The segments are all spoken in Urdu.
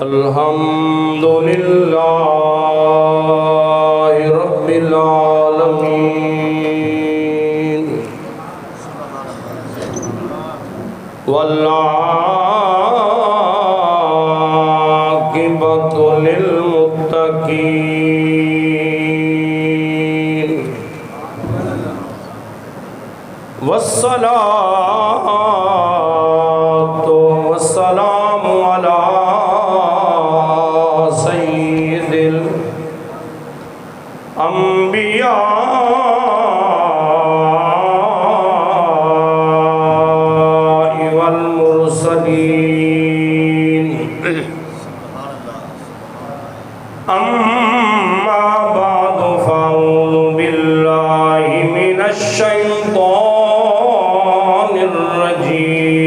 الحمد لله رب العالمين والعاقبة للمتقين والصلاة والسلام على سيد الأنبياء والمرسلين أما بعد فأعوذ بالله من الشيطان الرجيم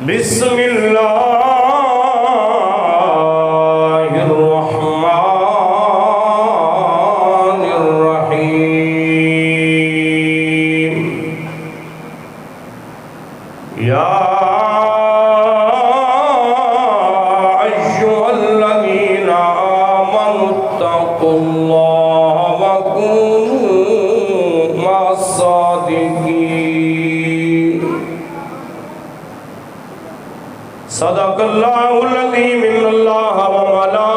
بسم الله الرحمن الرحيم يا أيها الذين آمنوا اتقوا الله وكونوا مع الصادقين صدق الله العظيم إن الله وملائكته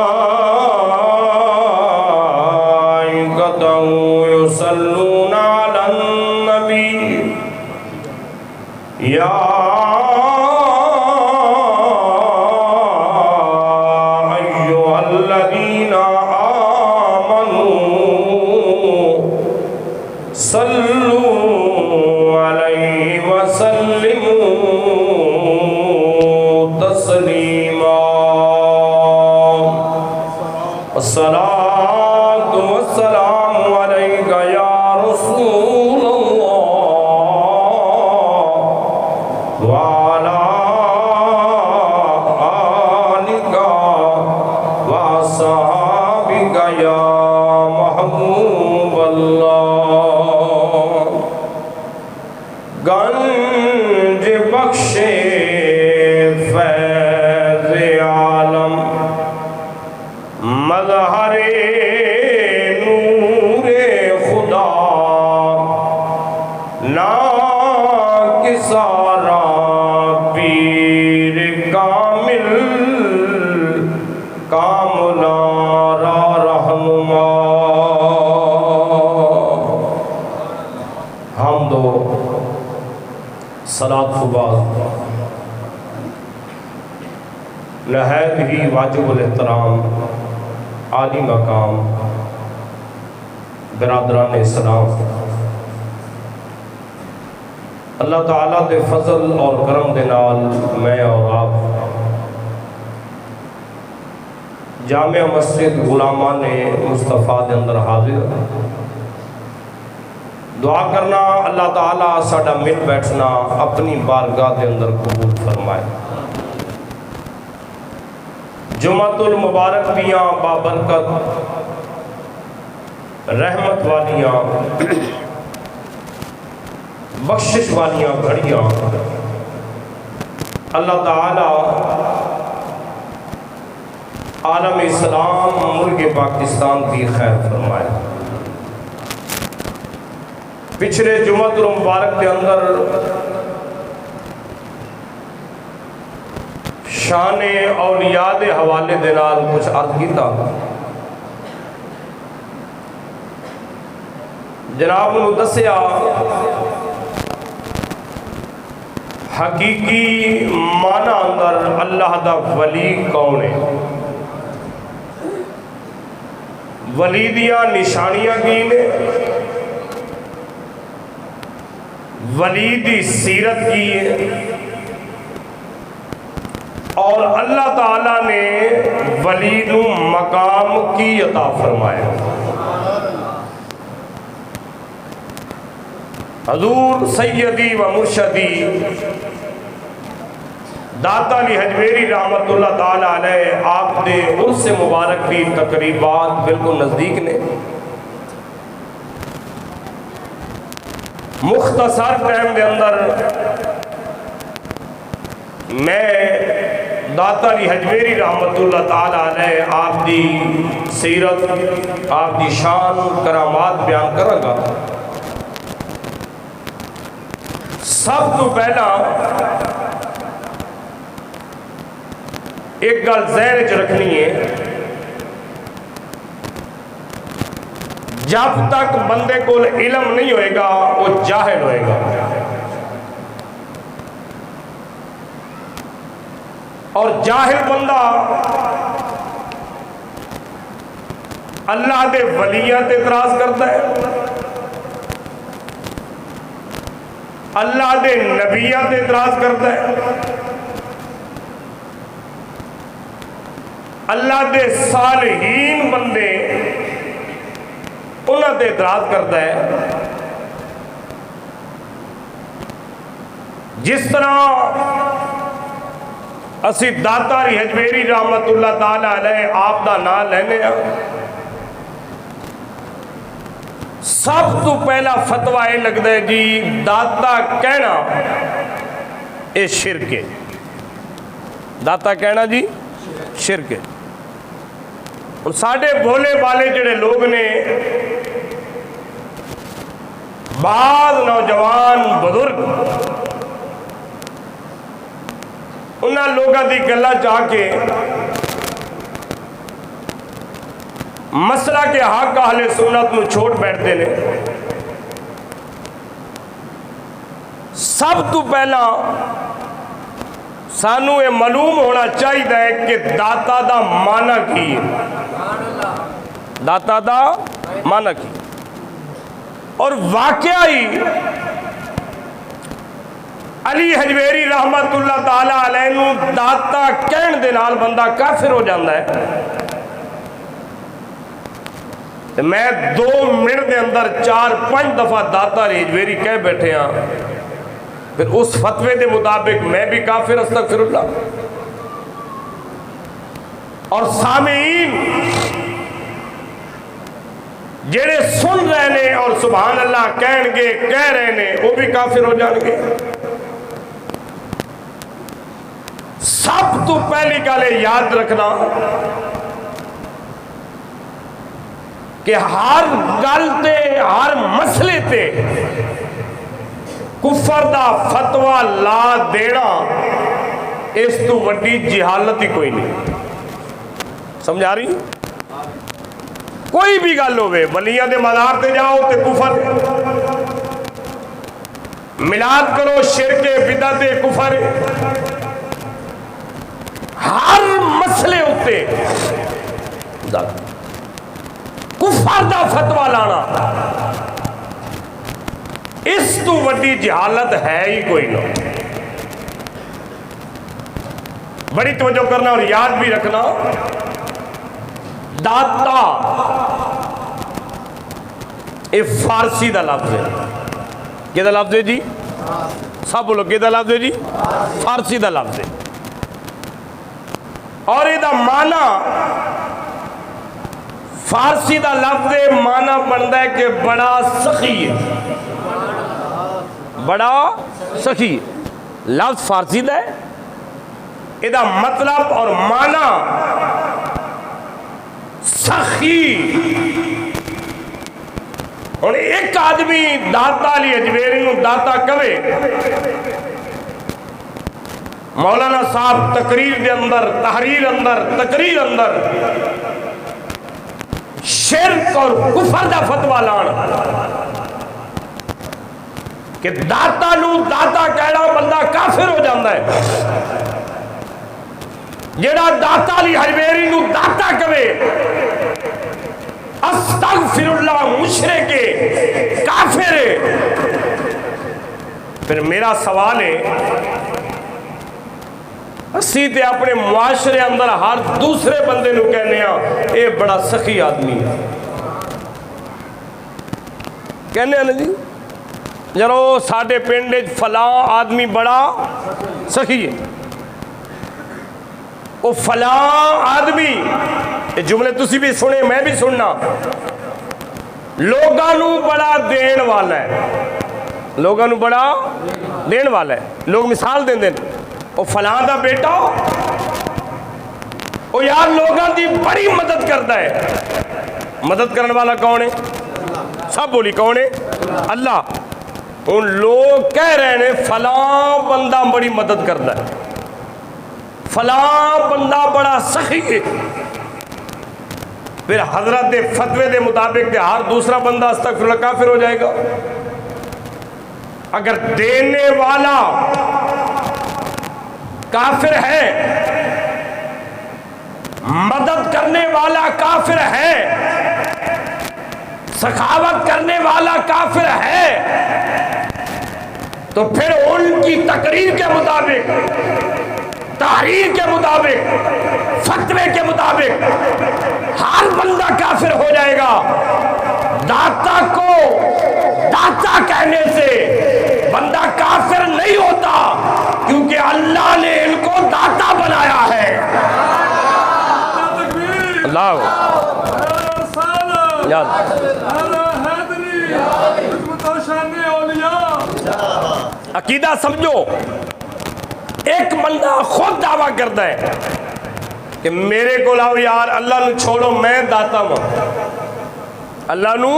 يصلون على النبي يا أيها الذين آمنوا صلوا عليه وسلموا تسليما الصلاة والسلام عليك يا رسول الله وعلى آلك وأصحابك يا محبوب الله گنج بخش فیض عالم مظہر نور خدا ناکسارا پیر کامل کاملارا رہنما حمد و صلاۃ بعد نہایت ہی واجب الاحترام عالی مقام برادران اسلام، اللہ تعالیٰ دے فضل اور کرم دے نال میں اور آپ جامع مسجد غلامان مصطفیٰ دے اندر حاضر دعا کرنا اللہ تعالیٰ ساڈا مل بیٹھنا اپنی بارگاہ دے اندر قبول فرمائے۔ جمعۃ المبارک دیاں بابرکت رحمت والیاں بخشش والیاں گھڑیاں اللہ تعالیٰ عالم اسلام ملک پاکستان کی خیر فرمائے۔ پچھلے جمعۃ المبارک کے اندر شان اولیاء دے حوالے دے نال کچھ عرض کیتا۔ جناب نے دسیا حقیقی معنی اندر اللہ دا ولی کون ہے، ولی دیاں نشانیاں کی نے، ولی دی سیرت کی ہے، اور اللہ تعالیٰ نے ولی نو مقام کی عطا فرمایا۔ حضور سیدی و مرشدی داتا علی حجویری رحمت اللہ تعالیٰ علیہ آپ دے عرس مبارک کی تقریبات بالکل نزدیک نے۔ مختصر ٹائم دے اندر میں داتا علی حجویری رحمت اللہ تعالی علیہ آپ دی سیرت آپ دی شان کرامات بیان کروں گا۔ سب تو پہلا ایک گل ذہن چ رکھنی ہے، جب تک بندے کو علم نہیں ہوئے گا وہ جاہل ہوئے گا، اور جاہل بندہ اللہ دے ولیاں تے اعتراض کرتا ہے، اللہ دے نبیاں تے اعتراض کرتا ہے، اللہ دے صالحین بندے انہاں تے اعتراض کرتا ہے۔ جس طرح اسی داتا علی حجویری رحمت اللہ تعالی علیہ آپ دا نام لینے ہیں، سب تو پہلا فتویٰ یہ لگتا ہے جی داتا کہنا یہ شرک ہے، داتا کہنا جی شرک ہے۔ اور ساڑھے بھولے والے جڑے لوگ نے، بعض نوجوان بزرگ انہاں لوگاں دی گلا جا کے مسئلہ کے حق اہل سنت نو چھوڑ بیٹھتے نے۔ سب تو پہلا سانو یہ معلوم ہونا چاہیے کہ داتا دا معنی کی ہے، داتا دا معنی کی، اور واقعی علی حجویری رحمت اللہ تعالی علیہ نو داتا کہن دے نال بندہ کافر ہو جاندہ ہے۔ میں 2 منٹ دے اندر 4-5 دفعہ داتا علی حجویری کہہ بیٹھے ہیں، پھر اس فتوے دے مطابق میں بھی کافر استغفر اللہ۔ اور سامعین جڑے سن رہے نے اور سبحان اللہ کہن گے کہہ رہے نے وہ بھی کافر ہو جان گے۔ سب تو پہلی گل یاد رکھنا کہ ہر گل تے ہر مسئلے تے کفر دا فتویٰ لا دینا اس تو وڈی جہالت ہی کوئی نہیں۔ سمجھا رہی؟ کوئی بھی گل ہوئے، ولیاں دے مزار تے جاؤ تے کفر، میلاد کرو شرک بدعت کفر، ہر مسئلے ہوتے کفر دا فتویٰ لانا اس تو وڈی جہالت ہے ہی کوئی نہ۔ بڑی توجہ کرنا اور یاد بھی رکھنا، داتا یہ فارسی دا لفظ ہے۔ کیا دا لفظ ہے جی؟ سب بولو کیا دا لفظ ہے جی؟ فارسی دا لفظ ہے، اور یہ دا معنی فارسی دا لفظ معنی بنتا ہے کہ بڑا سخی ہے، بڑا سخی لفظ فارسی دا ہے، یہ دا مطلب اور معنی سخی۔ اور ایک آدمی داتا علی حجویری نو داتا کہے، مولانا صاحب تقریر دے اندر تقریر اندر شرک اور کفر دا فتویٰ لان کہ داتا نو داتا کہنا بندہ کافر ہو جاندہ ہے۔ جڑا داتا علی حجویری نو داتا کہے استغفر اللہ مشرک کافر ہے۔ پھر میرا سوال ہے، اسی تے اپنے معاشرے اندر ہر دوسرے بندے نو کہنے ہیں اے بڑا سخی آدمی ہے، کہنے ہیں نا جی جرو ساڑھے پنڈے فلاں آدمی بڑا سخی ہے، وہ فلاں آدمی، یہ جملے تسی بھی سنے میں بھی سننا، لوگاں نو بڑا دین والا ہے، لوگاں نو بڑا دین والا ہے۔ لوگ مثال دیں دیں وہ فلاں دا بیٹا وہ یار لوگوں دی بڑی مدد کرتا ہے. مدد کرنے والا کون ہے؟ سب بولی کون ہے؟ اللہ. ان لوگ کہہ رہے ہیں فلاں بندہ بڑی مدد کرتا ہے, فلاں بندہ بڑا سخی ہے. پھر حضرت دے فتوے دے مطابق ہر دوسرا بندہ استغفر اللہ کافر ہو جائے گا. اگر دینے والا کافر ہے, مدد کرنے والا کافر ہے, سخاوت کرنے والا کافر ہے, تو پھر ان کی تقریر کے مطابق, تحریر کے مطابق, فتوے کے مطابق ہر بندہ کافر ہو جائے گا. داتا کو داتا کہنے سے بندہ کافر نہیں ہوتا, کیونکہ اللہ نے ان کو داتا بنایا ہے. اللہ عقیدہ سمجھو. ایک بندہ خود دعویٰ کرتا ہے کہ میرے کو لاؤ یار, اللہ نو چھوڑو میں داتا ہوں, اللہ نو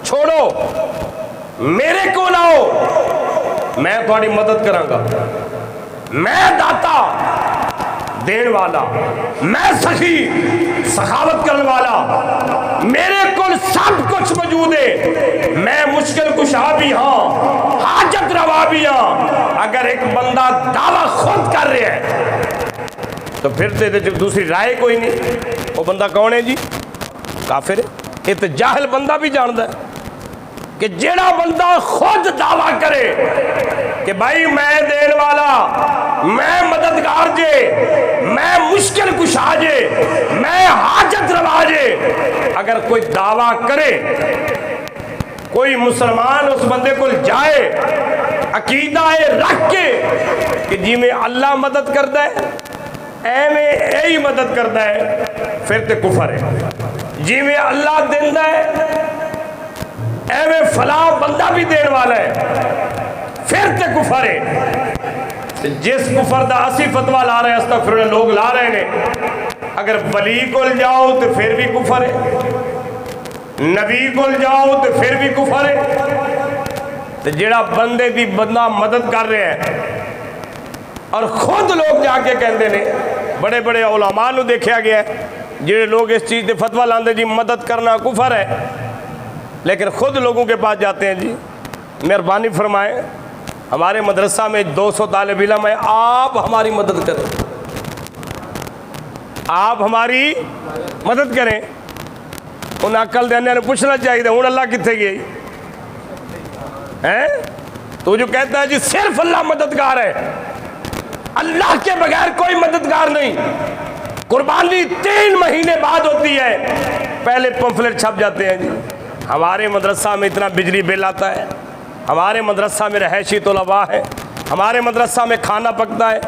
چھوڑو میرے کو لاؤ میں تھوڑی مدد کراں گا, میں داتا دین والا, میں سخی سخاوت کرنے والا, میرے کو سب کچھ موجود ہے, میں مشکل کشا بھی ہاں, حاجت روا بھی ہاں. اگر ایک بندہ دعویٰ خود کر رہے ہیں تو پھر دوسری رائے کوئی نہیں. وہ بندہ کون ہے جی؟ کافر ہے. یہ تو جاہل بندہ بھی جانتا ہے کہ جیڑا بندہ خود دعویٰ کرے کہ بھائی میں دین والا, میں مددگار جے, میں مشکل کشا جے, میں حاجت روا جے, اگر کوئی دعویٰ کرے, کوئی مسلمان اس بندے کو جائے عقیدہ رکھ کے کہ جی میں اللہ مدد کرتا ہے, ایویں یہی مدد کرتا ہے, پھر تے کفر ہے. جی میں اللہ دیندہ ہے ایویں فلاں بندہ بھی دین والا ہے, پھر تے کفر ہے. جس کفر دا اسی فتوہ لا رہے ہیں استغفر اللہ لوگ لا رہے ہیں, اگر ولی کو جاؤ تو پھر بھی کفر ہے, نبی کو جاؤ تو پھر بھی کفر ہے. تو جڑا بندے دی بندہ مدد کر رہے ہیں اور خود لوگ جا کے کہندے نے, بڑے بڑے علماء نو دیکھا گیا ہے جڑے لوگ اس چیز دے فتوہ لاندے جی مدد کرنا کفر ہے, لیکن خود لوگوں کے پاس جاتے ہیں جی مہربانی فرمائیں ہمارے مدرسہ میں 200 طالب علم ہے, آپ ہماری مدد کریں, آپ ہماری مدد کریں. ان عقل دینے نے پوچھنا چاہیے ہوں اللہ کتنے گئی ہیں؟ تو جو کہتا ہے جی صرف اللہ مددگار ہے, اللہ کے بغیر کوئی مددگار نہیں. قربانی 3 مہینے بعد ہوتی ہے, پہلے پمفلٹ چھپ جاتے ہیں جی. ہمارے مدرسہ میں اتنا بجلی بل آتا ہے, ہمارے مدرسہ میں رہائشی طلباء ہے, ہمارے مدرسہ میں کھانا پکتا ہے,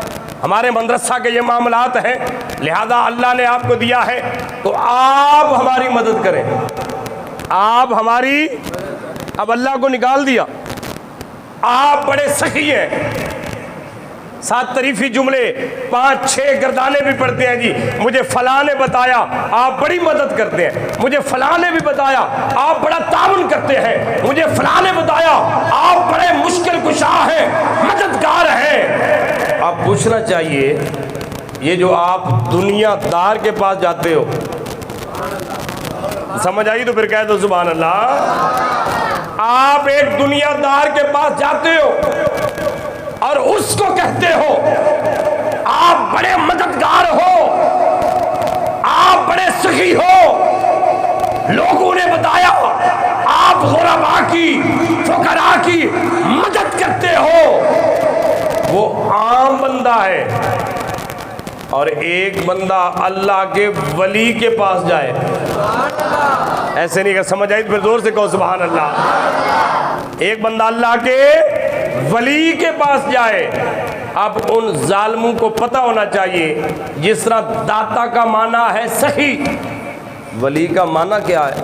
ہمارے مدرسہ کے یہ معاملات ہیں, لہذا اللہ نے آپ کو دیا ہے تو آپ ہماری مدد کریں. آپ ہماری, اب اللہ کو نکال دیا, آپ بڑے سخی ہیں, 7 تعریفی جملے 5-6 گردانے بھی پڑھتے ہیں جی, مجھے فلاں نے بتایا آپ بڑی مدد کرتے ہیں, مجھے فلاں نے بھی بتایا آپ بڑا تعاون کرتے ہیں, مجھے فلاں نے بتایا آپ بڑے مشکل کشا ہیں, مددگار ہیں. آپ پوچھنا چاہیے یہ جو آپ دنیا دار کے پاس جاتے ہو, سمجھ آئی تو پھر کہہ دو سبحان اللہ. آپ ایک دنیا دار کے پاس جاتے ہو اور اس کو کہتے ہو آپ بڑے مددگار ہو, آپ بڑے سخی ہو, لوگوں نے بتایا آپ غرباء کی فقراء کی مدد کرتے ہو. وہ عام بندہ ہے, اور ایک بندہ اللہ کے ولی کے پاس جائے, ایسے نہیں کہ سمجھ آئی پھر زور سے کہو سبحان اللہ. ایک بندہ اللہ کے ولی کے پاس جائے. اب ان ظالموں کو پتہ ہونا چاہیے جس طرح داتا کا معنی ہے سخی, ولی کا معنی کیا ہے؟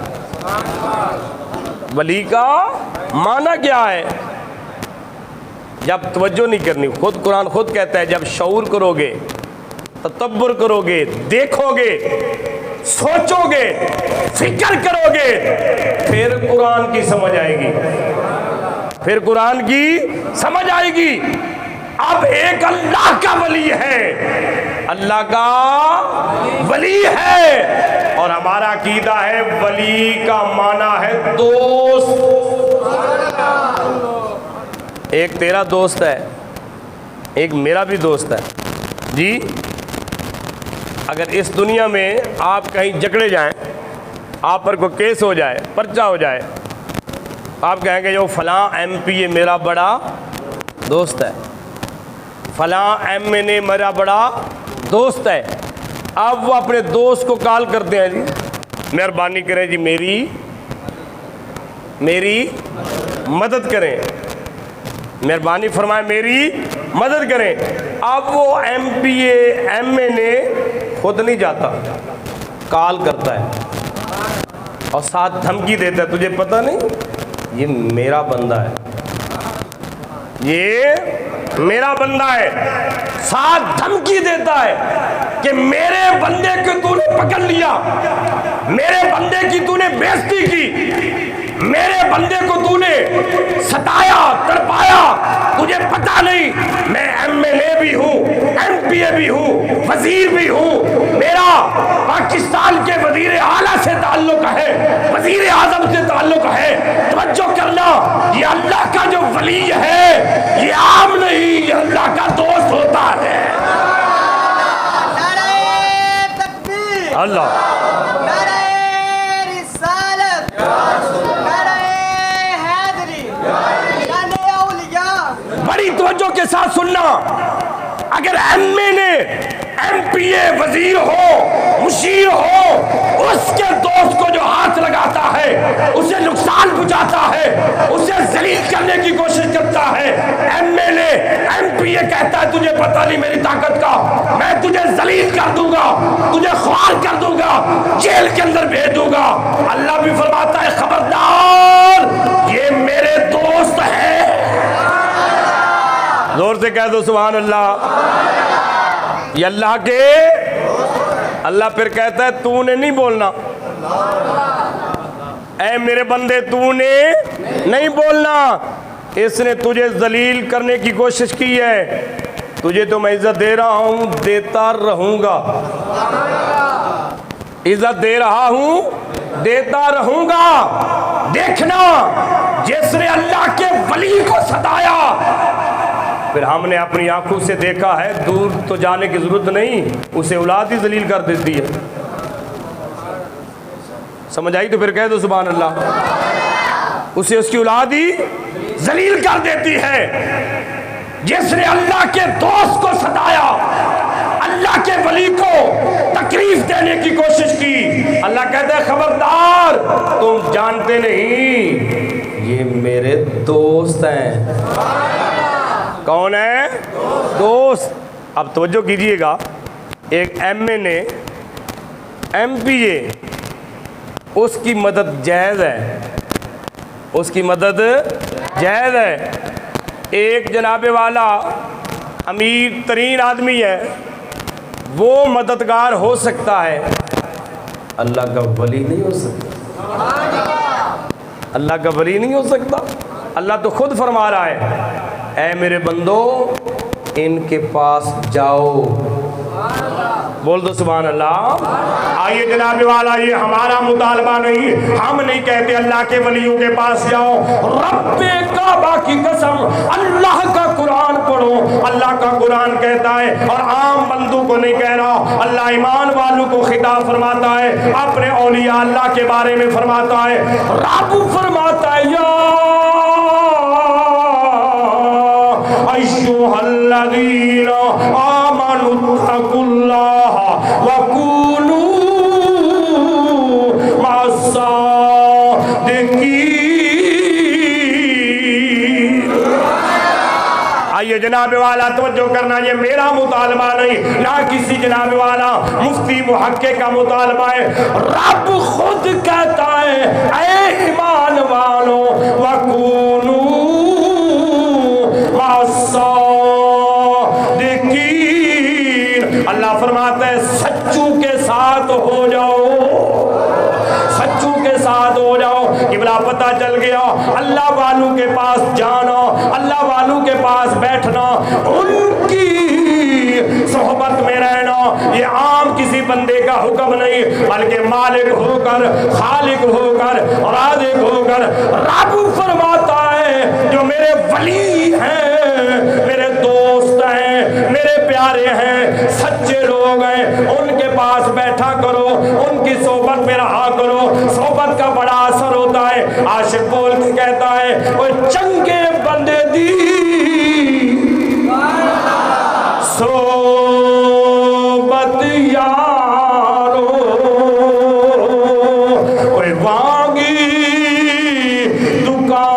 ولی کا معنی کیا ہے؟ جب توجہ نہیں کرنی، خود قرآن خود کہتا ہے جب شعور کرو گے، تدبر کرو گے، دیکھو گے، سوچو گے، فکر کرو گے، پھر قرآن کی سمجھ آئے گی، پھر قرآن کی سمجھ آئے گی۔ اب ایک اللہ کا ولی ہے، اللہ کا ولی ہے، اور ہمارا عقیدہ ہے ولی کا معنی ہے دوست۔ ایک تیرا دوست ہے، ایک میرا بھی دوست ہے جی۔ اگر اس دنیا میں آپ کہیں جکڑے جائیں، آپ پر کوئی کیس ہو جائے، پرچہ ہو جائے، آپ کہیں گے جو فلاں ایم پی اے میرا بڑا دوست ہے، فلاں ایم این اے میرا بڑا دوست ہے۔ اب وہ اپنے دوست کو کال کرتے ہیں، جی مہربانی کریں جی میری مدد کریں، مہربانی فرمائیں میری مدد کریں۔ اب وہ M P A M N A خود نہیں جاتا، کال کرتا ہے اور ساتھ دھمکی دیتا ہے، تجھے پتہ نہیں یہ میرا بندہ ہے، یہ میرا بندہ ہے، ساتھ دھمکی دیتا ہے کہ میرے بندے کو تو نے پکڑ لیا، میرے بندے کی تو نے بےزتی کی، میرے بندے کو تو نے ستایا، تڑپایا، تجھے پتہ نہیں میں ایم ایل اے بھی ہوں، ایم پی اے بھی ہوں، وزیر بھی ہوں، میرا پاکستان کے وزیر اعلیٰ سے تعلق ہے، وزیر اعظم سے تعلق ہے۔ توجہ کرنا، یہ اللہ کا جو ولی ہے یہ عام نہیں، یہ اللہ کا دوست ہوتا ہے۔ اللہ بڑی توجہ کے ساتھ سننا، اگر M N A M P A وزیر ہو، مشیر ہو، اس کے دوست کو جو ہاتھ لگاتا ہے، اسے نقصان پہنچاتا ہے، اسے ذلیل کرنے کی کوشش کرتا ہے، M N A M P A کہتا ہے تجھے پتہ نہیں میری طاقت کا، میں تجھے ذلیل کر دوں گا، تجھے خوار کر دوں گا، جیل کے اندر بھیج دوں گا، اللہ بھی فرماتا ہے خبردار یہ میرے دوست ہے۔ زور سے کہہ دو سبحان اللہ، یہ اللہ کے، اللہ پھر کہتا ہے تو نے نہیں بولنا، اے میرے بندے تو نے نہیں بولنا، اس نے تجھے ذلیل کرنے کی کوشش کی ہے، تجھے تو میں عزت دے رہا ہوں، دیتا رہوں گا، عزت دے رہا ہوں، دیتا رہوں گا۔ دیکھنا جس نے اللہ کے ولی کو ستایا، پھر ہم نے اپنی آنکھوں سے دیکھا ہے، دور تو جانے کی ضرورت نہیں، اسے اولاد ہی ذلیل کر دیتی ہے۔ سمجھ آئی تو پھر کہہ دو سبحان اللہ، اسے اس کی اولاد ہی ذلیل کر دیتی ہے۔ جس نے اللہ کے دوست کو ستایا، اللہ کے ولی کو تکلیف دینے کی کوشش کی، اللہ کہتا ہے خبردار تم جانتے نہیں یہ میرے دوست ہیں۔ کون ہے؟ دوست۔ اب توجہ کیجئے گا، ایک M N A M P A اس کی مدد جائز ہے، اس کی مدد جائز ہے۔ ایک جناب والا امیر ترین آدمی ہے، وہ مددگار ہو سکتا ہے، اللہ کا ولی نہیں ہو سکتا، اللہ کا ولی نہیں ہو سکتا۔ اللہ تو خود فرما رہا ہے اے میرے بندو ان کے پاس جاؤ، بول دو سبحان اللہ۔ آئیے جناب والا، یہ ہمارا مطالبہ نہیں، ہم نہیں کہتے اللہ کے ولیوں کے پاس جاؤ، رب کعبہ کی قسم اللہ کا قرآن پڑھو، اللہ کا قرآن کہتا ہے، اور عام بندوں کو نہیں کہہ رہا، اللہ ایمان والوں کو خطاب فرماتا ہے، اپنے اولیاء اللہ کے بارے میں فرماتا ہے، رب فرماتا ہے یا ایھا الذین آمنوا اتقوا اللہ وکونوا مع الصادقین۔ آئیے جناب والا توجہ کرنا، یہ میرا مطالبہ نہیں، نہ کسی جناب والا مفتی محقق کا مطالبہ ہے، رب خود کہتا ہے اے ایمان والوں وکونوا مع اللہ فرماتا ہے سچوں کے ساتھ ہو جاؤ، سچوں کے ساتھ ہو جاؤ۔ قبلہ پتہ چل گیا، اللہ والوں کے پاس جانا، اللہ والوں کے پاس بیٹھنا، ان کی صحبت میں رہنا، یہ عام کسی بندے کا حکم نہیں، بلکہ مالک ہو کر، خالق ہو کر، رازق ہو کر رب فرماتا ہے جو میرے ولی ہیں، میرے دوست ہیں، میرے پیارے ہیں، سچے لوگ ہیں، ان کے پاس بیٹھا کرو، ان کی صحبت میں رہا کرو۔ صحبت کا بڑا اثر ہوتا ہے۔ عاشق بول کے کہتا ہے وہ چنگے بندے دی صحبت یارو، اوے وانگی دکان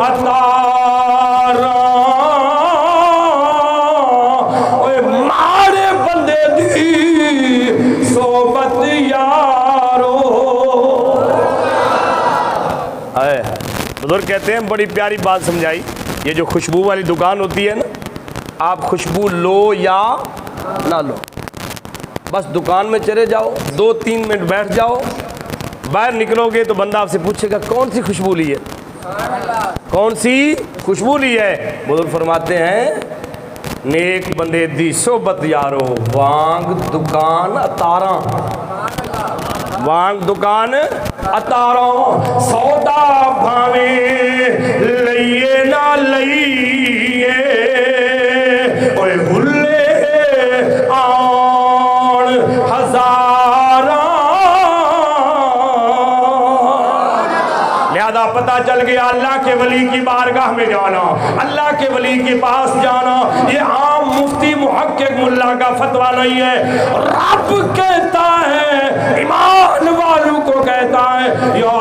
اتارا، اوے مارے بندے دی صحبت یارو۔ بزرگ کہتے ہیں بڑی پیاری بات سمجھائی، یہ جو خوشبو والی دکان ہوتی ہے نا، آپ خوشبو لو یا نہ لو، بس دکان میں چلے جاؤ، 2-3 منٹ بیٹھ جاؤ، باہر نکلو گے تو بندہ آپ سے پوچھے گا کون سی خوشبو لی ہے، کون سی خوشبو لی ہے۔ بزرگ فرماتے ہیں نیک بندے دی صحبت یارو، وانگ دکان اتاراں، وانگ دکان اتاراں، سودا بھاویں لئیے نہ لئیے، اوے ہلے آن ہزاراں۔ لہذا پتہ چل گیا اللہ کے ولی کی بارگاہ میں جانا، اللہ کے ولی کے پاس جانا یہ عام مفتی محقق ملا کا فتویٰ نہیں ہے، رب کہتا ہے، ایمان والوں کو کہتا ہے، یا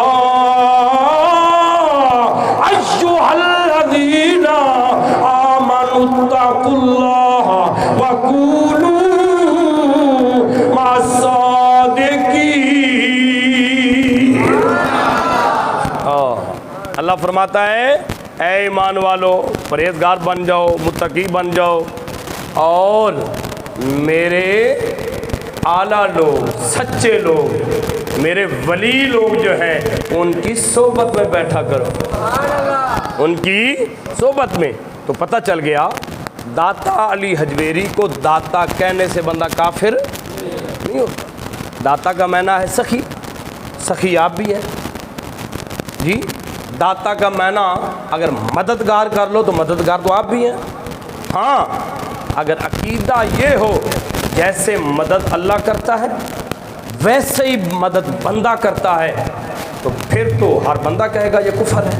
ایھا الذین آمنوا اتقوا اللہ وکونوا مع الصادقین۔ اللہ فرماتا ہے اے ایمان والو پرہیزگار بن جاؤ، متقی بن جاؤ، اور میرے اعلیٰ لوگ، سچے لوگ، میرے ولی لوگ جو ہیں ان کی صحبت میں بیٹھا کرو، ان کی صحبت میں۔ تو پتہ چل گیا داتا علی حجویری کو داتا کہنے سے بندہ کافر نہیں ہوتا۔ داتا کا معنی ہے سخی، سخی آپ بھی ہیں جی۔ داتا کا معنی اگر مددگار کر لو تو مددگار تو آپ بھی ہیں۔ ہاں اگر عقیدہ یہ ہو جیسے مدد اللہ کرتا ہے ویسے ہی مدد بندہ کرتا ہے تو پھر تو ہر بندہ کہے گا یہ کفر ہے۔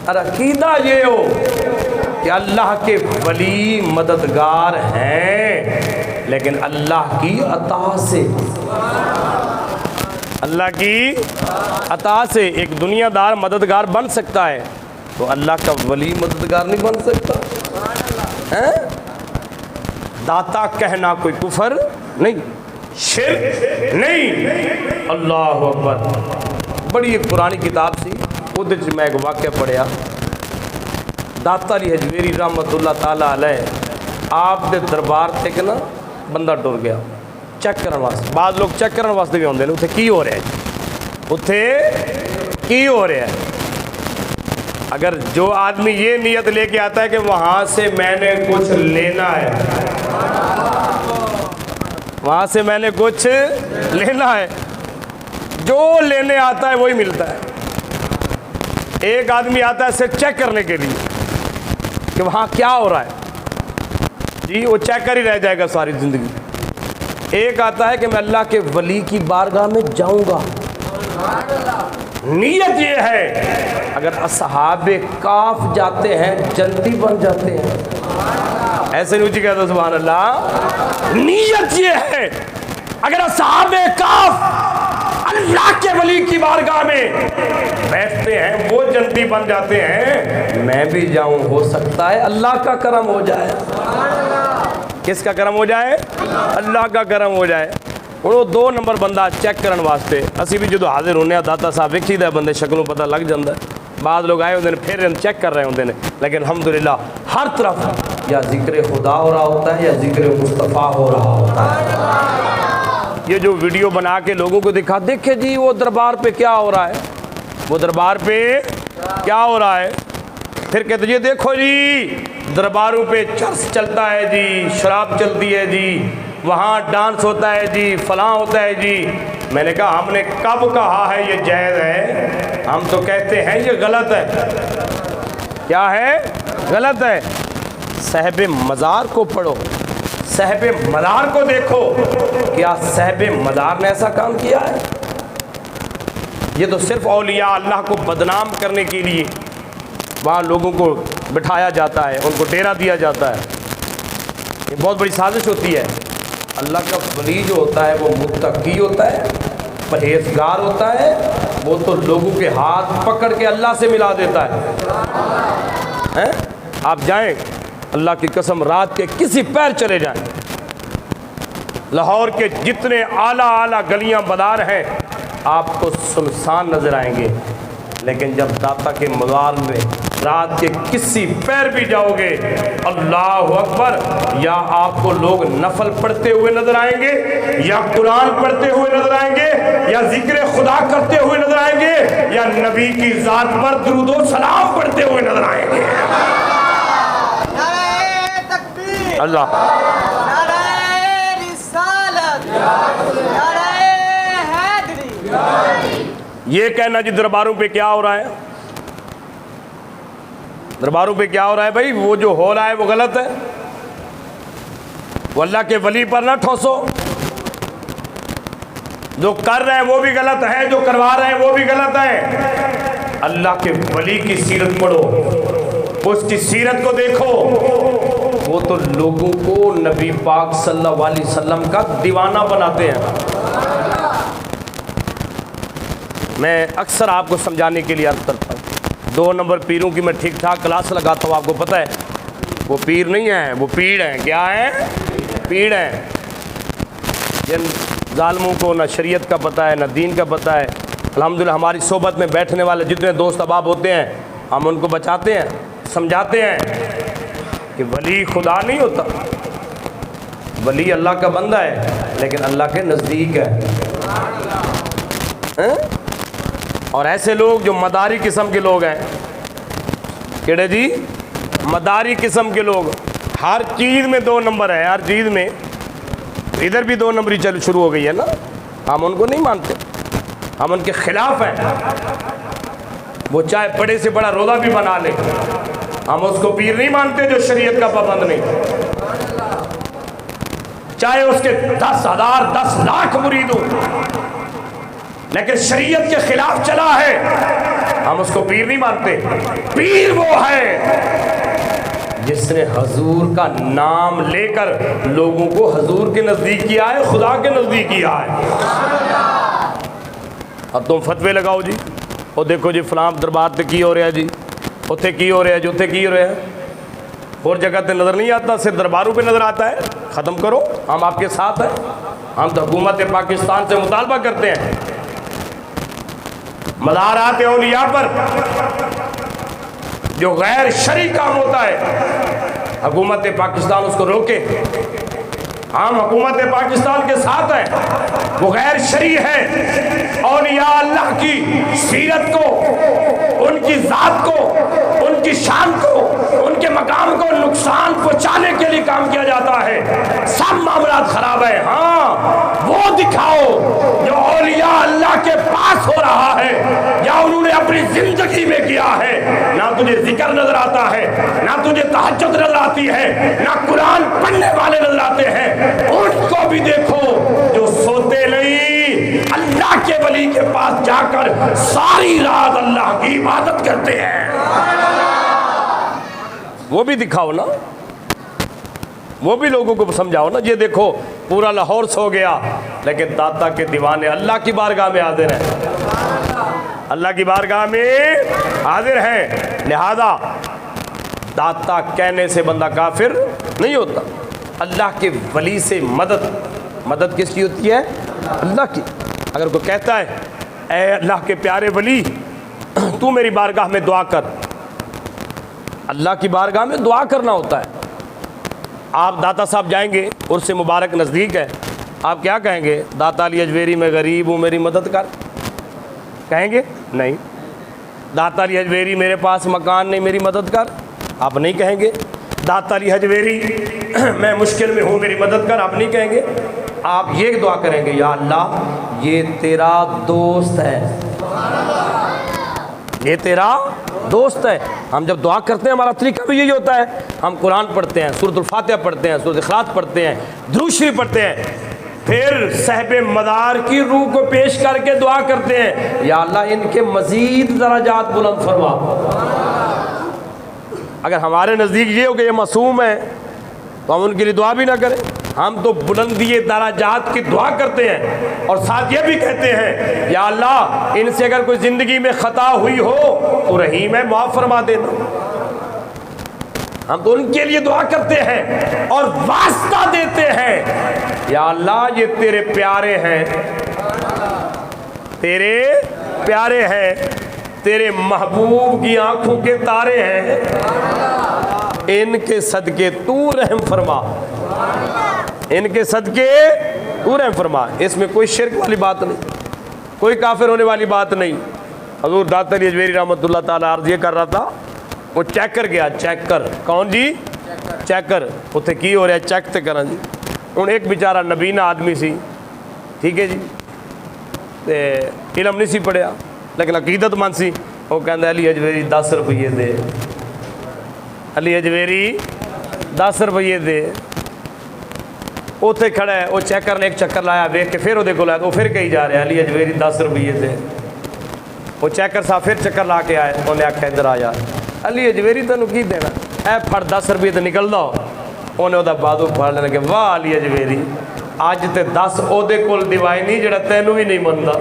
اور عقیدہ یہ ہو کہ اللہ کے ولی مددگار ہیں لیکن اللہ کی عطا سے، اللہ کی عطا سے ایک دنیا دار مددگار بن سکتا ہے تو اللہ کا ولی مددگار نہیں بن سکتا۔ داتا کہنا کوئی کفر نہیں، شرک نہیں۔ اللہ اکبر۔ بڑی ایک پرانی کتاب سی، وہ میں ایک واقعہ پڑھیا۔ داتا علی حجویری رحمت اللہ تعالیٰ علیہ آپ دے دربار تک نا بندہ ٹر گیا چیک کرنے واسطے۔ بعض لوگ چیک کرنے واسطے بھی آتے ہیں اتنے کی ہو رہا ہے، اتنے کی ہو رہا ہے۔ اگر جو آدمی یہ نیت لے کے آتا ہے کہ وہاں سے میں نے کچھ لینا ہے، وہاں سے میں نے کچھ لینا ہے، جو لینے آتا ہے وہی ملتا ہے۔ ایک آدمی آتا ہے صرف چیک کرنے کے لیے کہ وہاں کیا ہو رہا ہے، جی وہ چیک کر ہی رہ جائے گا ساری زندگی۔ ایک آتا ہے کہ میں اللہ کے ولی کی بارگاہ میں جاؤں گا، نیت یہ ہے۔ اگر اصحاب کاف جاتے ہیں جنتی بن جاتے ہیں، ایسے نہیں اونچی کہتا سبحان اللہ۔ نیت یہ ہے اگر اصحاب کاف اللہ کے ولی کی بارگاہ میں بیٹھتے ہیں وہ جنتی بن جاتے ہیں، میں بھی جاؤں، ہو سکتا ہے اللہ کا کرم ہو جائے۔ کس کا کرم ہو جائے؟ اللہ کا کرم ہو جائے۔ وہ 2 نمبر بندہ چیک کرنے واسطے اسی بھی جدو حاضر ہونے داتا صاحب ویکھی دا بندے شکلوں پتہ لگ جاتا ہے۔ بعض لوگ آئے ہوتے ہیں پھر چیک کر رہے ہوتے ہیں، لیکن الحمدللہ ہر طرف یا ذکر خدا ہو رہا ہوتا ہے یا ذکر مصطفیٰ ہو رہا ہوتا ہے؟ یہ جو ویڈیو بنا کے لوگوں کو دکھا، دیکھے جی وہ دربار پہ کیا ہو رہا ہے، وہ دربار پہ کیا ہو رہا ہے، پھر کہتے جی دیکھو جی درباروں پہ چرس چلتا ہے جی، شراب چلتی ہے جی، وہاں ڈانس ہوتا ہے جی، فلاں ہوتا ہے جی۔ میں نے کہا ہم نے کب کہا ہے یہ جائز ہے؟ ہم تو کہتے ہیں یہ غلط ہے۔ کیا ہے؟ غلط ہے۔ صاحب مزار کو پڑھو، صاحب مزار کو دیکھو، کیا صاحب مزار نے ایسا کام کیا ہے؟ یہ تو صرف اولیاء اللہ کو بدنام کرنے کے لیے وہاں لوگوں کو بٹھایا جاتا ہے، ان کو ڈیرا دیا جاتا ہے۔ یہ بہت بڑی سازش ہوتی ہے۔ اللہ کا ولی جو ہوتا ہے وہ متقی ہوتا ہے، پرہیزگار ہوتا ہے، وہ تو لوگوں کے ہاتھ پکڑ کے اللہ سے ملا دیتا ہے۔ آپ جائیں، اللہ کی قسم، رات کے کسی پیر چلے جائیں، لاہور کے جتنے اعلیٰ گلیاں بازار ہیں آپ کو سنسان نظر آئیں گے، لیکن جب داتا کے مزار میں رات کے کسی پیر بھی جاؤ گے، اللہ اکبر، یا آپ کو لوگ نفل پڑھتے ہوئے نظر آئیں گے، یا قرآن پڑھتے ہوئے نظر آئیں گے، یا ذکر خدا کرتے ہوئے نظر آئیں گے، یا نبی کی ذات پر درود و سلام پڑھتے ہوئے نظر آئیں گے۔ اللہ یہ کہنا جی درباروں پہ کیا ہو رہا ہے، درباروں پہ کیا ہو رہا ہے بھائی، وہ جو ہو رہا ہے وہ غلط ہے، وہ اللہ کے ولی پر نہ ٹھوسو، جو کر رہے ہیں وہ بھی غلط ہے، جو کروا رہے ہیں وہ بھی غلط ہے۔ اللہ کے ولی کی سیرت پڑھو، اس کی سیرت کو دیکھو، وہ تو لوگوں کو نبی پاک صلی اللہ علیہ وسلم کا دیوانہ بناتے ہیں۔ میں اکثر آپ کو سمجھانے کے لیے عرض کرتا ہوں، 2 نمبر پیروں کی میں ٹھیک ٹھاک کلاس لگاتا ہوں، آپ کو پتہ ہے وہ پیر نہیں ہیں، وہ پیڑ ہیں۔ کیا ہیں؟ پیڑ ہیں۔ جن ظالموں کو نہ شریعت کا پتہ ہے نہ دین کا پتہ ہے، الحمدللہ ہماری صحبت میں بیٹھنے والے جتنے دوست احباب ہوتے ہیں ہم ان کو بچاتے ہیں، سمجھاتے ہیں کہ ولی خدا نہیں ہوتا، ولی اللہ کا بندہ ہے لیکن اللہ کے نزدیک ہے۔ اور ایسے لوگ جو مداری قسم کے لوگ ہیں، کیڑے جی؟ مداری قسم کے لوگ، ہر چیز میں 2 نمبر ہے، ہر چیز میں، ادھر بھی 2 نمبری چل شروع ہو گئی ہے نا۔ ہم ان کو نہیں مانتے، ہم ان کے خلاف ہیں۔ وہ چاہے بڑے سے بڑا روزہ بھی بنا لے، ہم اس کو پیر نہیں مانتے جو شریعت کا پابند نہیں، چاہے اس کے 10,000 10 لاکھ مرید ہوں، لیکن شریعت کے خلاف چلا ہے، ہم اس کو پیر نہیں مانتے۔ پیر وہ ہے جس نے حضور کا نام لے کر لوگوں کو حضور کے نزدیک کیا ہے، خدا کے نزدیک کیا ہے۔ اب تم فتوے لگاؤ جی، اور دیکھو جی فلاں دربار تے کی ہو رہا ہے جی، اتنے کی ہو رہا ہے جو اتنے کی ہو رہا ہے، اور جگہ تے نظر نہیں آتا، صرف درباروں پہ نظر آتا ہے۔ ختم کرو، ہم آپ کے ساتھ ہیں، ہم تو حکومت پاکستان سے مطالبہ کرتے ہیں، مزارات اولیاء پر جو غیر شرعی کام ہوتا ہے حکومت پاکستان اس کو روکے۔ ہم حکومت پاکستان کے ساتھ ہیں، وہ غیر شرعی ہے، اولیاء اللہ کی سیرت کو، ان کی ذات کو، ان کی شان کو، ان کے مقام کو نقصان پہنچانے کے لیے کام کیا جاتا ہے، سب معاملات خراب ہیں۔ ہاں وہ دکھاؤ جو اولیاء اللہ کے پاس ہو رہا ہے یا انہوں نے اپنی زندگی میں کیا ہے، نہ تجھے ذکر نظر آتا ہے، نہ تجھے تہجد نظر آتی ہے، نہ قرآن پڑھنے والے نظر آتے ہیں، ان کو بھی دیکھو جو سوتے نہیں، اللہ کے ولی کے پاس جا کر ساری رات اللہ کی عبادت کرتے ہیں، وہ بھی دکھاؤ نا، وہ بھی لوگوں کو سمجھاؤ نا۔ یہ دیکھو پورا لاہور سو گیا لیکن داتا کے دیوانے اللہ کی بارگاہ میں حاضر ہیں، اللہ کی بارگاہ میں حاضر ہیں۔ لہذا داتا کہنے سے بندہ کافر نہیں ہوتا۔ اللہ کے ولی سے مدد کس کی ہوتی ہے؟ اللہ کی۔ اگر کوئی کہتا ہے اے اللہ کے پیارے ولی تو میری بارگاہ میں دعا کر، اللہ کی بارگاہ میں دعا کرنا ہوتا ہے، آپ داتا صاحب جائیں گے، عرس مبارک نزدیک ہے، آپ کیا کہیں گے؟ داتا علی اجویری میں غریب ہوں میری مدد کر، کہیں گے؟ نہیں۔ داتا علی اجویری میرے پاس مکان نہیں میری مدد کر، آپ نہیں کہیں گے۔ داتا علی اجویری میں مشکل میں ہوں میری مدد کر، آپ نہیں کہیں گے۔ آپ یہ دعا کریں گے، یا اللہ یہ تیرا دوست ہے، یہ تیرا دوست ہے۔ ہم جب دعا کرتے ہیں ہمارا طریقہ بھی یہی ہوتا ہے، ہم قرآن پڑھتے ہیں، سورۃ الفاتحہ پڑھتے ہیں، سورۃ اخلاص پڑھتے ہیں، درود شریف پڑھتے ہیں، پھر صاحب مدار کی روح کو پیش کر کے دعا کرتے ہیں، یا اللہ ان کے مزید درجات بلند فرما۔ اگر ہمارے نزدیک یہ ہو کہ یہ معصوم ہے تو ہم ان کے لیے دعا بھی نہ کریں، ہم تو بلندی درجات کی دعا کرتے ہیں، اور ساتھ یہ بھی کہتے ہیں یا اللہ ان سے اگر کوئی زندگی میں خطا ہوئی ہو تو رحیم ہے، معاف فرما دینا۔ ہم تو ان کے لیے دعا کرتے ہیں اور واسطہ دیتے ہیں، یا اللہ یہ تیرے پیارے ہیں، تیرے پیارے ہیں، تیرے محبوب کی آنکھوں کے تارے ہیں، ان کے صدقے تو رحم فرما، ان کے صدقے تو رحم فرما۔ اس میں کوئی شرک والی بات نہیں، کوئی کافر ہونے والی بات نہیں۔ حضور داتا علی اجویری رحمۃ اللہ تعالیٰ عرض یہ کر رہا تھا، وہ چیکر گیا، چیکر کون جی؟ چیکر اتنے کی ہو رہا ہے چیک تے کرا جی۔ ہوں ایک بیچارہ نبینا آدمی سی، ٹھیک ہے جی، تے علم نہیں سی پڑھیا لیکن عقیدت مند سی، وہ کہندا علی اجویری 10 روپیے دے، علی اجویری 10 روپیے دے۔ اتنے کھڑا ہے، وہ چیکر نے ایک چکر لایا، ویک کے پھر وہ کو لایا، وہ پھر کہی جا رہا ہے علی اجویری 10 روپیے دے۔ وہ چیکر صاحب پھر چکر لا کے آئے، انہیں آخیا ادھر آ جا، علی اجویری تینوں کی دینا، اے پھڑ 10 روپیے تو نکل دو۔ انہیں وہ بادو پھڑ لینے کہ واہ علی اجویری اج تے 10 او دے کول دیوائی نہیں جڑا تینوں بھی نہیں منتا۔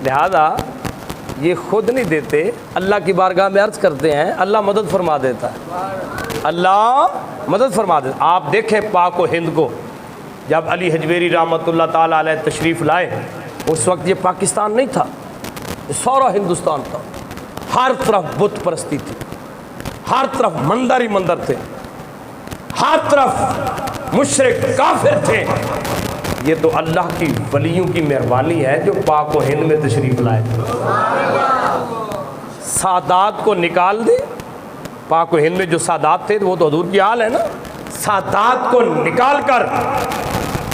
لہذا یہ خود نہیں دیتے، اللہ کی بارگاہ میں عرض کرتے ہیں، اللہ مدد فرما دیتا ہے، اللہ مدد فرما دیتا۔ آپ دیکھیں پاک و ہند کو، جب علی اجویری رحمۃ اللہ تعالیٰ علیہ تشریف لائے، اس وقت یہ پاکستان نہیں تھا، یہ سارا ہندوستان تھا، ہر طرف بت پرستی تھی، ہر طرف مندر ہی مندر تھے، ہر طرف مشرک کافر تھے۔ یہ تو اللہ کی ولیوں کی مہربانی ہے جو پاک و ہند میں تشریف لائے، سادات کو نکال دے۔ پاک و ہند میں جو سادات تھے وہ تو حضور کی حال ہے نا، سادات کو نکال کر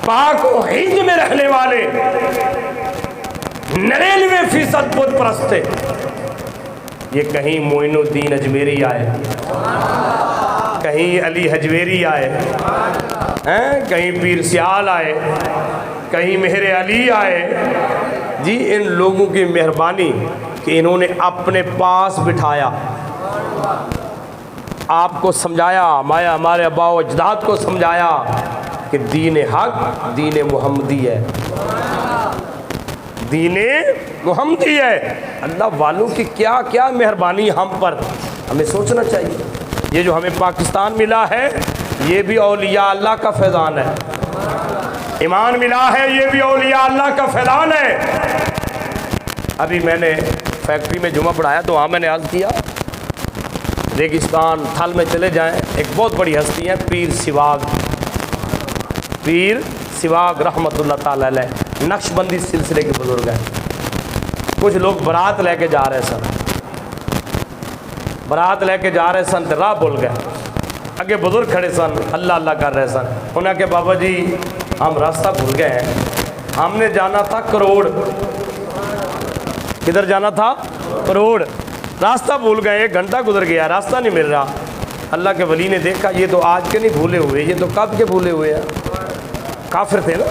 پاک و ہند میں رہنے والے 99% بت پرست تھے۔ یہ کہیں معین الدین اجمیری آئے، کہیں علی اجویری آئے، کہیں پیر سیال آئے، کہیں مہر علی آئے، جی ان لوگوں کی مہربانی کہ انہوں نے اپنے پاس بٹھایا، آپ کو سمجھایا، ہمارے آباء و اجداد کو سمجھایا کہ دین حق دین محمدی ہے، دین محمدی ہے۔ اللہ والوں کی کیا کیا مہربانی ہم پر، ہمیں سوچنا چاہیے۔ یہ جو ہمیں پاکستان ملا ہے یہ بھی اولیاء اللہ کا فیضان ہے، ایمان ملا ہے یہ بھی اولیاء اللہ کا فیضان ہے۔ ابھی میں نے فیکٹری میں جمعہ پڑھایا تو وہاں میں نے عرض کیا، ریگستان تھل میں چلے جائیں، ایک بہت بڑی ہستی ہے پیر سواگ رحمۃ اللہ تعالی علیہ، نقش بندی سلسلے کے بزرگ ہیں۔ کچھ لوگ برات لے کے جا رہے سن، برات لے کے جا رہے سن تو راہ بھول گئے، اگے بزرگ کھڑے سن اللہ اللہ کر رہے سن، انہیں کہ بابا جی ہم راستہ بھول گئے ہیں، ہم نے جانا تھا کروڑ، کدھر جانا تھا؟ کروڑ، راستہ بھول گئے، 1 گھنٹہ گزر گیا راستہ نہیں مل رہا۔ اللہ کے ولی نے دیکھا یہ تو آج کے نہیں بھولے ہوئے، یہ تو کب کے بھولے ہوئے ہیں، کافر تھے نا۔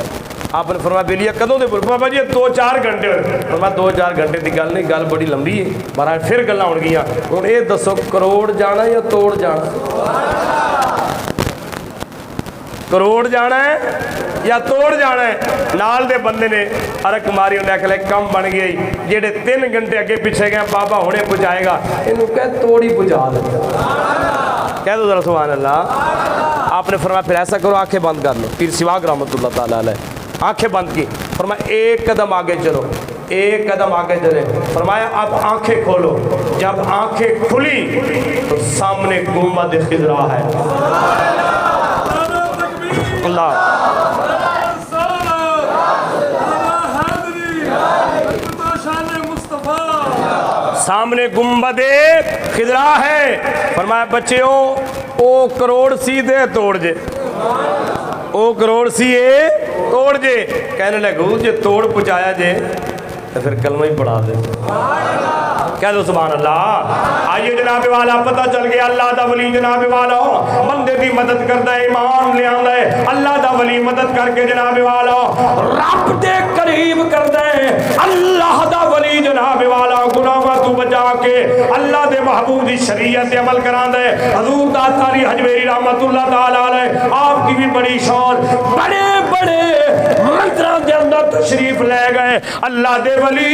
آپ نے فرمایا بلیا کدوں دے بھول؟ بابا جی 2-4 گھنٹے ہوئے۔ فرمایا 2-4 گھنٹے کی گل نہیں، گل بڑی لمبی ہے، بہرحال پھر گلاں ہون گیاں۔ ہن یہ دسو کروڑ جانا یا توڑ جانا؟ کروڑ جانا ہے یا توڑ جانا ہے؟ نال دے بندے نے حرک ماری، انہیں آخیا کم بن گیا، جہے 3 گھنٹے اگے پیچھے گئے بابا ہونے پہنچائے گا، یہ کہ توڑی پہنچا دے، کہہ دو ذرا سبحان اللہ۔ آپ نے فرمایا پھر ایسا کرو آنکھیں بند کر لو، پیر سواگ رحمۃ اللہ تعالیٰ علیہ آنکھیں بند کی، فرمایا 1 قدم آگے چلو، 1 قدم آگے چلے، فرمایا اب آنکھیں کھولو، جب آنکھیں کھلی تو سامنے گنبد خضرا ہے. اللہ سامنے گنبد خضرا ہے. فرمایا بچے او کروڑ سی دے توڑ جے, او کروڑ سی توڑ جے. کہنے لگو جے توڑ پہنچایا جے تو پھر کلمہ ہی پڑھا دے. کہہ دو سبحان اللہ. آئیے جناب والا پتہ چل گیا اللہ دا ولی جناب والا بندے دی مدد کردا ہے, ایمان لے آندا ہے. اللہ دا ولی مدد کر کے جناب والا رب دے قریب کردا ہے. اللہ دا ولی جناب والا گناہاں تو بچا کے اللہ دے محبوب دی شریعت عمل کراندا ہے. حضور داتاری حجویری رحمت اللہ تعالی علیہ آپ کی بھی بڑی شان, بڑے بڑے منظراں دے اندر تشریف لے گئے. اللہ دے ولی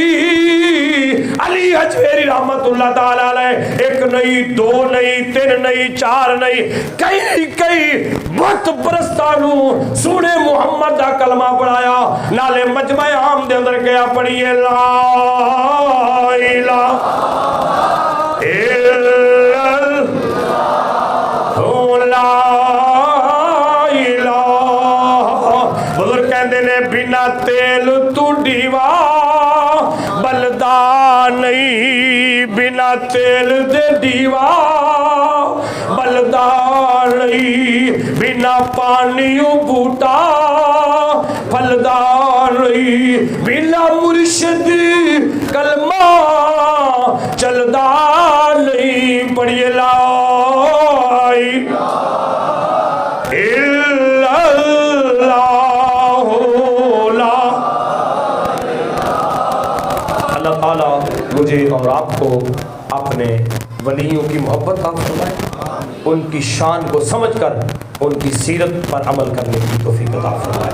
علی حجویری رحمت اللہ تعالی علیہ ایک نہیں, دو نہیں, تین نہیں, چار نہیں, کئی بت پرستانو سونے محمد دا کلمہ پڑھایا. نالے مجمع عام دے اندر گیا پڑھیے لا الہ الا اللہ. بزرگ کہندے نے بنا تیل تو دیوا بلدا نہیں, بنا تیل دے دیوا بلدا نہیں, بنا پانیوں بوٹا پھلدا نہیں, بنا مرشد کلمہ چلدا نہیں. پڑھیے لا مجھے اور آپ کو اپنے ولیوں کی محبت عطا فرمائے, ان کی شان کو سمجھ کر ان کی سیرت پر عمل کرنے کی توفیق عطا فرمائے.